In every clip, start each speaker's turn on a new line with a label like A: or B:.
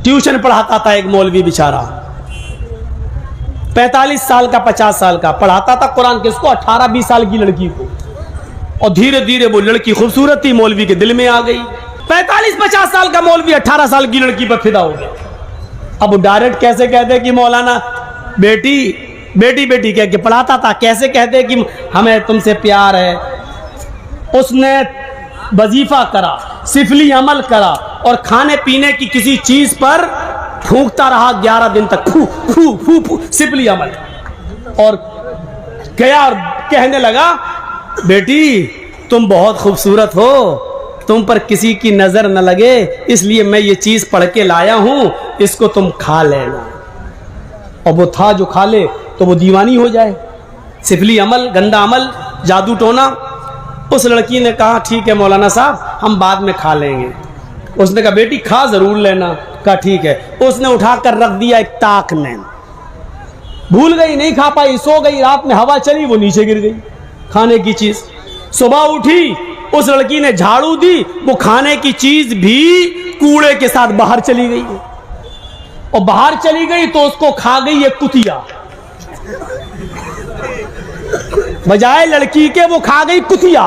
A: Tuition पढ़ाता था एक मौलवी बेचारा, 45 साल का 50 साल का, पढ़ाता था कुरान किसको, 18-20 साल की लड़की को। और धीरे धीरे वो लड़की खूबसूरत थी, मौलवी के दिल में आ गई। 45-50 साल का मौलवी 18 साल की लड़की पर फिदा हो गया। अब डायरेक्ट कैसे कहते कि मौलाना बेटी बेटी बेटी कह के पढ़ाता था, कैसे कहते कि हमें तुमसे प्यार है। उसने वजीफा करा, सिफली अमल करा और खाने पीने की किसी चीज पर फूंकता रहा 11 दिन तक, फू फू फू फू सिफली अमल। और गया और कहने लगा, बेटी तुम बहुत खूबसूरत हो, तुम पर किसी की नजर न लगे, इसलिए मैं ये चीज पढ़ के लाया हूं, इसको तुम खा लेना। और वो था जो खा ले तो वो दीवानी हो जाए। सिफली अमल, गंदा अमल, जादू टोना। उस लड़की ने कहा ठीक है मौलाना साहब, हम बाद में खा लेंगे। उसने कहा बेटी खा जरूर लेना। कहा ठीक है। उसने उठाकर रख दिया एक ताक में, भूल गई, नहीं खा पाई, सो गई। रात में हवा चली, वो नीचे गिर गई खाने की चीज। सुबह उठी, उस लड़की ने झाड़ू दी, वो खाने की चीज भी कूड़े के साथ बाहर चली गई। और बाहर चली गई तो उसको खा गई एक कुतिया। बजाय लड़की के वो खा गई कुतिया।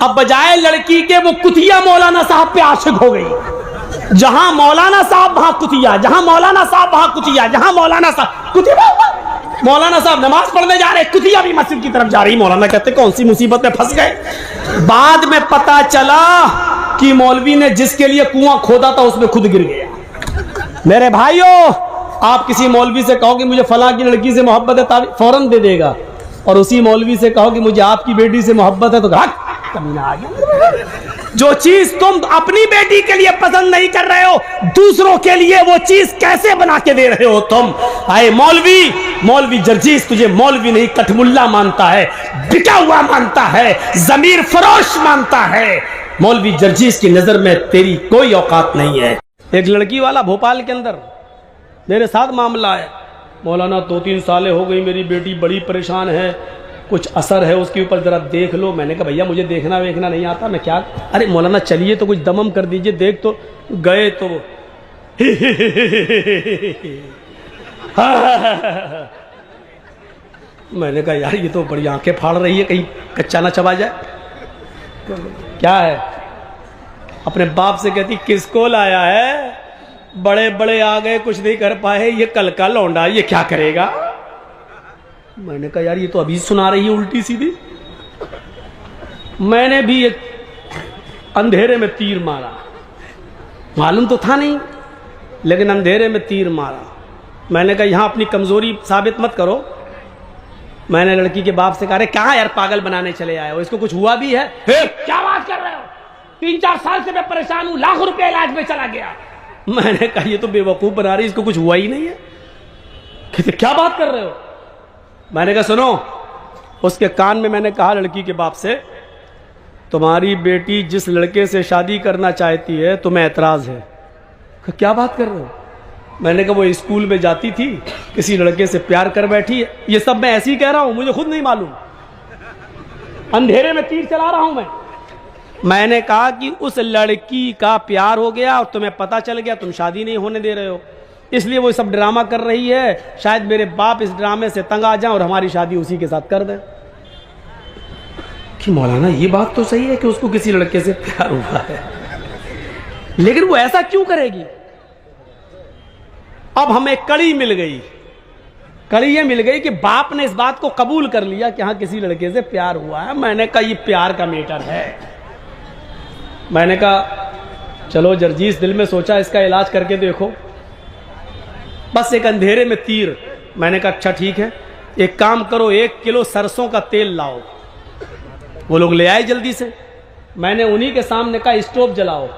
A: अब बजाय लड़की के वो कुतिया मौलाना साहब पे आशिक हो गई। जहां मौलाना साहब वहां कुतिया, जहां मौलाना साहब वहां कुतिया, जहां मौलाना साहब कुतिया। मौलाना साहब नमाज पढ़ने जा रहे, कुतिया भी मस्जिद की तरफ जा रही। मौलाना कहते कौन सी मुसीबत में फंस गए। बाद में पता चला कि मौलवी ने जिसके लिए कुआं खोदा था उसमें खुद गिर गया। मेरे भाइयों, आप किसी मौलवी से कहो कि मुझे फलां की लड़की से मोहब्बत है, फौरन दे देगा। और उसी मौलवी से कहो कि मुझे आपकी बेटी से मोहब्बत है, तो कमीना आ गया। जो चीज तुम अपनी बेटी के लिए पसंद नहीं कर रहे हो, दूसरों के लिए वो चीज कैसे बना के दे रहे हो तुम। आए मौलवी जर्जीस तुझे मौलवी नहीं कठमुल्ला मानता है, बिका हुआ मानता है, जमीर फरोश मानता है। मौलवी जर्जीस की नजर में तेरी कोई औकात नहीं है। एक लड़की वाला भोपाल के अंदर मेरे साथ मामला है, मौलाना 2-3 सालें हो गई, मेरी बेटी बड़ी परेशान है, कुछ असर है उसके ऊपर, जरा देख लो। मैंने कहा भैया मुझे देखना वेखना नहीं आता, मैं क्या। अरे मौलाना चलिए तो कुछ दमम कर दीजिए, देख तो गए तो मैंने कहा यार ये तो बड़ी आंखें फाड़ रही है, कहीं कच्चा ना चबा जाए। क्या है, अपने बाप से कहती किसको लाया है, बड़े बड़े आ गए कुछ नहीं कर पाए, ये कल का लौंडा ये क्या करेगा। मैंने कहा यार ये तो अभी सुना रही है उल्टी सीधी। मैंने भी एक अंधेरे में तीर मारा, मालूम तो था नहीं, लेकिन अंधेरे में तीर मारा। मैंने कहा यहां अपनी कमजोरी साबित मत करो। मैंने लड़की के बाप से कहा, अरे कहां यार पागल बनाने चले आए हो, इसको कुछ हुआ भी है। क्या बात कर रहे हो, 3-4 साल से मैं परेशान हूं, लाखों रुपए इलाज में चला गया। मैंने कहा ये तो बेवकूफ बना रही, इसको कुछ हुआ ही नहीं है। कहते क्या बात कर रहे हो। मैंने कहा सुनो, उसके कान में मैंने कहा लड़की के बाप से, तुम्हारी बेटी जिस लड़के से शादी करना चाहती है तुम्हें एतराज है। क्या बात कर रहे हो। मैंने कहा वो स्कूल में जाती थी, किसी लड़के से प्यार कर बैठी है। ये सब मैं ऐसे ही कह रहा हूं, मुझे खुद नहीं मालूम, अंधेरे में तीर चला रहा हूं मैं। मैंने कहा कि उस लड़की का प्यार हो गया और तुम्हें पता चल गया, तुम शादी नहीं होने दे रहे हो, इसलिए वो सब ड्रामा कर रही है। शायद मेरे बाप इस ड्रामे से तंग आ जाए और हमारी शादी उसी के साथ कर दें। कि मौलाना ये बात तो सही है कि उसको किसी लड़के से प्यार हुआ है, लेकिन वो ऐसा क्यों करेगी। अब हमें कड़ी मिल गई, कड़ी ये मिल गई कि बाप ने इस बात को कबूल कर लिया कि हाँ किसी लड़के से प्यार हुआ है। मैंने कहा ये प्यार का मैटर है। मैंने कहा चलो जर्जीस, दिल में सोचा इसका इलाज करके देखो, बस एक अंधेरे में तीर। मैंने कहा अच्छा ठीक है, एक काम करो 1 किलो सरसों का तेल लाओ। वो लोग ले आए जल्दी से। मैंने उन्हीं के सामने कहा स्टोव जलाओ,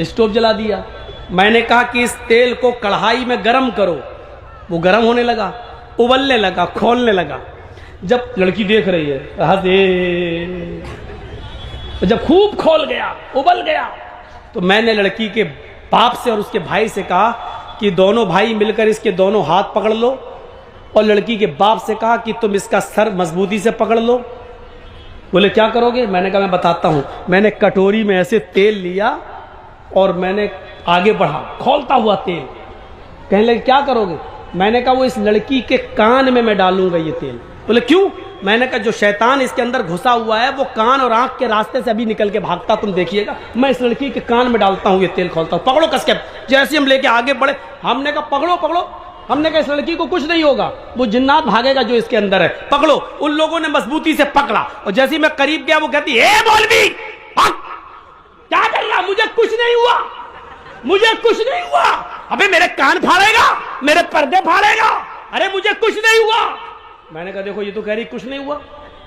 A: स्टोव जला दिया। मैंने कहा कि इस तेल को कढ़ाई में गर्म करो। वो गर्म होने लगा, उबलने लगा, खोलने लगा। जब लड़की देख रही है जब खूब खोल गया, उबल गया, तो मैंने लड़की के बाप से और उसके भाई से कहा कि दोनों भाई मिलकर इसके दोनों हाथ पकड़ लो, और लड़की के बाप से कहा कि तुम इसका सर मजबूती से पकड़ लो। बोले क्या करोगे। मैंने कहा मैं बताता हूं। मैंने कटोरी में ऐसे तेल लिया और मैंने आगे बढ़ा, खौलता हुआ तेल। कहने लगे क्या करोगे? मैंने कहा वो इस लड़की के कान में मैं डालूंगा ये तेल। बोले क्यों? मैंने कहा जो शैतान इसके अंदर घुसा हुआ है वो कान और आंख के रास्ते से अभी निकल के भागता, तुम देखिएगा। मैं इस लड़की के कान में डालता हूँ ये तेल, खोलता हूँ, पकड़ो कस के। जैसे हम लेके आगे बढ़े, हमने कहा पकड़ो पकड़ो, हमने कहा इस लड़की को कुछ नहीं होगा, वो जिन्नात भागेगा जो इसके अंदर है, पकड़ो। उन लोगों ने मजबूती से पकड़ा और जैसे ही मैं करीब गया वो कहती है मौलवी क्या कर रहा? मुझे कुछ नहीं हुआ, मुझे कुछ नहीं हुआ। अबे मेरे कान फाड़ेगा, मेरे पर्दे फाड़ेगा, अरे मुझे कुछ नहीं हुआ। मैंने कहा देखो ये तो कह रही कुछ नहीं हुआ।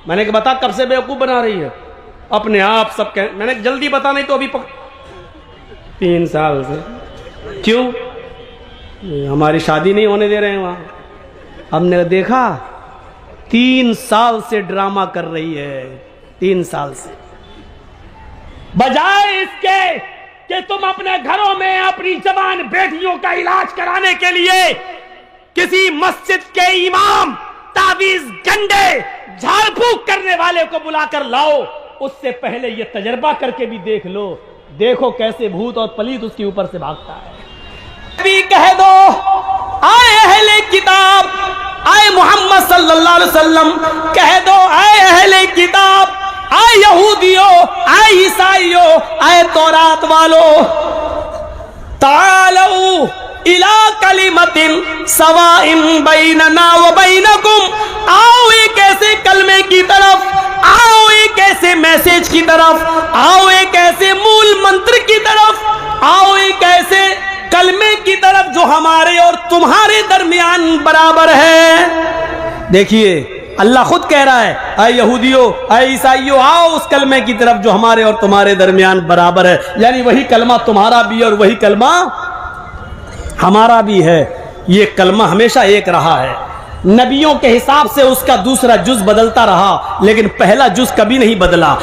A: मैंने कहा बता कब से बेवकूफ बना रही है अपने आप सब कह। मैंने जल्दी बता नहीं तो अभी 3 साल से। क्यों? हमारी शादी नहीं होने दे रहे हैं वहां। हमने देखा 3 साल से ड्रामा कर रही है, 3 साल से। बजाय इसके कि तुम अपने घरों में अपनी जवान बेटियों का इलाज कराने के लिए किसी मस्जिद के इमाम, तावीज, गंडे, झाड़ फूक करने वाले को बुलाकर लाओ, उससे पहले यह तजर्बा करके भी देख लो, देखो कैसे भूत और पलीत उसके ऊपर से भागता है। भी कह दो आए अहले किताब, आए मोहम्मद सल्लल्लाहु अलैहि वसल्लम, कह दो आए अहले किताब, आए यहूदियों, आए ईसाइयों, आए तौरात वालों, तालऊ इला कलिमतिन सवाइन बैनना व बैनकुम, आओ एक ऐसे कलमे की तरफ, आओ एक ऐसे मैसेज की तरफ, आओ एक ऐसे मूल मंत्र की तरफ, आओ एक ऐसे कलमे की तरफ जो हमारे और तुम्हारे दरमियान बराबर है। देखिए अल्लाह खुद कह रहा है आए यहूदियों, आए ईसाइयों, आओ उस कलमे की तरफ जो हमारे और तुम्हारे दरमियान बराबर है। यानी वही कलमा तुम्हारा भी है और वही कलमा हमारा भी है। ये कलमा हमेशा एक रहा है। नबियों के हिसाब से उसका दूसरा जुज बदलता रहा, लेकिन पहला जुज कभी नहीं बदला।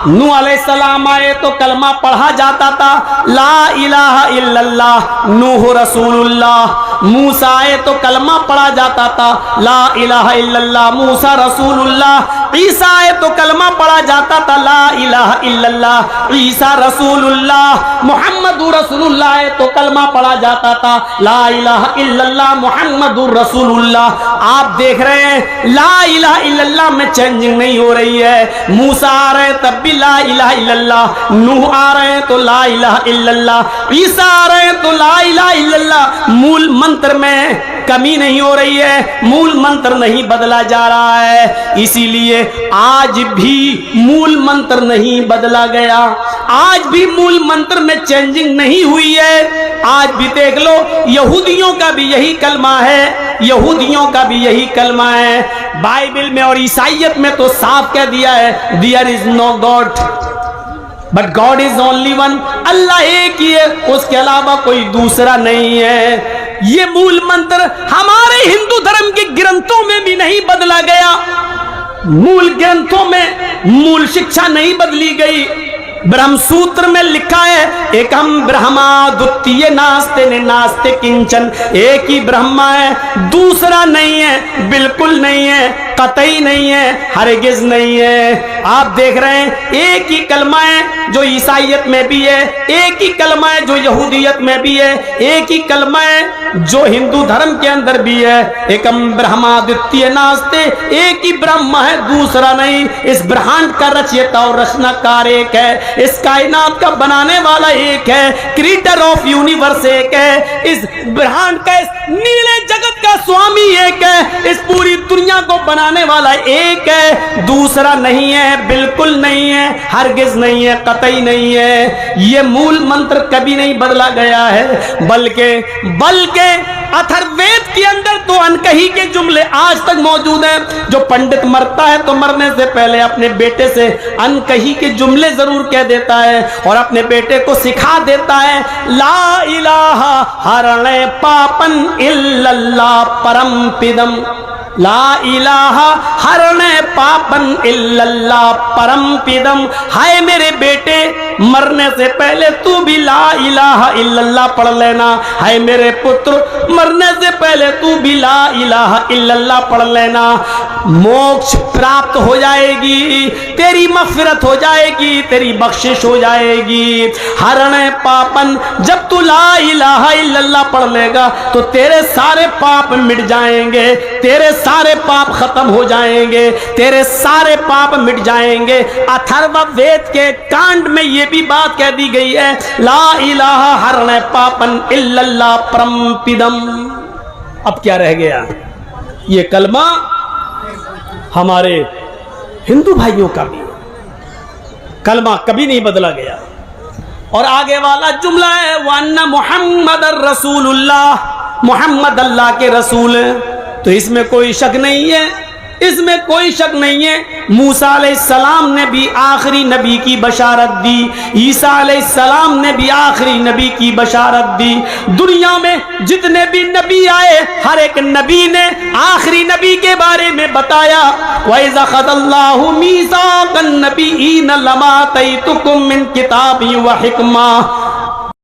A: नूह अलैहिस्सलाम आए तो कलमा पढ़ा जाता था ला इलाहा इल्लल्लाह नूह रसूलुल्लाह। मूसा आए तो कलमा पढ़ा जाता था ला इलाहा इल्लल्लाह मूसा रसूलुल्लाह। ईसा आए तो कलमा पढ़ा जाता था ला इलाहा इल्लल्लाह ईसा रसूलुल्लाह। मुहम्मदुर रसूलुल्लाह आए तो कलमा पढ़ा जाता था ला इलाहा इल्लल्लाह मुहम्मदुर रसूलुल्लाह। आप देख रहे हैं ला इलाहा इल्लल्लाह में चेंजिंग नहीं हो रही है। मूसा आ रहे हैं तब भी ला इलाहा इल्लल्लाह, नूह आ रहे हैं तो ला इलाहा इल्लल्लाह, ईसा आ रहे हैं तो ला इलाहा इल्लल्लाह। मूल मंत्र में कमी नहीं हो रही है, मूल मंत्र नहीं बदला जा रहा है। इसीलिए आज भी मूल मंत्र नहीं बदला गया, आज भी मूल मंत्र में चेंजिंग नहीं हुई है। आज भी देख लो यहूदियों का भी यही कलमा है, यहूदियों का भी यही कलमा है। बाइबल में और ईसाइयत में तो साफ कह दिया है there is no God but God is only one. Allah एक ही है, उसके अलावा कोई दूसरा नहीं है। ये मूल मंत्र हमारे हिंदू धर्म के ग्रंथों में भी नहीं बदला गया, मूल ग्रंथों में मूल शिक्षा नहीं बदली गई। ब्रह्म सूत्र में लिखा है एकम ब्रह्मा द्वितीय नास्ते नास्ते किंचन, एक ही ब्रह्मा है, दूसरा नहीं है, बिल्कुल नहीं है, कतई नहीं है, हरगिज नहीं है। आप देख रहे हैं एक ही कलमा है जो ईसाइयत में भी है, एक ही कलमा है जो यहूदियत में भी है, एक ही कलमा है जो हिंदू धर्म के अंदर भी है। एकम ब्रह्मा द्वितीय नास्ते, एक ही ब्रह्म है, दूसरा नहीं। इस ब्रह्मांड का रचयिता और रचनाकार एक है, इस कायनात का बनाने वाला एक है, क्रिएटर ऑफ यूनिवर्स एक है, इस ब्रह्मांड का, इस नीले जगत का स्वामी एक है, इस पूरी दुनिया को बनाने वाला एक है, दूसरा नहीं है, बिल्कुल नहीं है, हरगिज नहीं है, कतई नहीं है। ये मूल मंत्र कभी नहीं बदला गया है, बल्कि अथर्ववेद के अंदर तो अनकही के जुमले आज तक मौजूद हैं। जो पंडित मरता है तो मरने से पहले अपने बेटे से अनकही के जुमले जरूर कह देता है और अपने बेटे को सिखा देता है ला इलाहा हरणे पापन इल्लल्लाह परम पिदम, ला इलाहा हरणे पापन इल्लल्लाह परम पिदम। हाय मेरे बेटे मरने से पहले तू भी ला इलाहा इल्लल्लाह पढ़ लेना। है मेरे पुत्र, मरने से पहले तू भी ला इलाहा इल्लल्लाह पढ़ लेना। मोक्ष प्राप्त हो जाएगी, तेरी मग़फ़िरत हो जाएगी, तेरी बख्शिश हो जाएगी। हरण पापन, जब तू ला इलाहा इल्लल्लाह पढ़ लेगा तो तेरे सारे पाप मिट जाएंगे, तेरे सारे पाप खत्म हो जाएंगे, तेरे सारे पाप मिट जाएंगे। अथर्ववेद के कांड में यह भी बात कह दी गई है, ला इलाहा हरण पापन इल्लल्लाह परमपिदम। अब क्या रह गया? ये कलमा हमारे हिंदू भाइयों का भी कलमा कभी नहीं बदला गया। और आगे वाला जुमला है वन्ना मुहम्मद रसूलुल्लाह, मोहम्मद अल्लाह के रसूल हैं। तो इसमें कोई शक नहीं है, इसमें कोई शक नहीं है। मूसा अलैहिस्सलाम ने भी आखिरी नबी की बशारत दी, ईसा अलैहिस्सलाम ने भी आखिरी नबी की बशारत दी। दुनिया में जितने भी नबी आए, हर एक नबी ने आखिरी नबी के बारे में बताया। वइज़ अख़ज़ल्लाहु मीसाक़न नबिय्यीन लमा आतैतुकुम मिन किताबिन व हिकमा।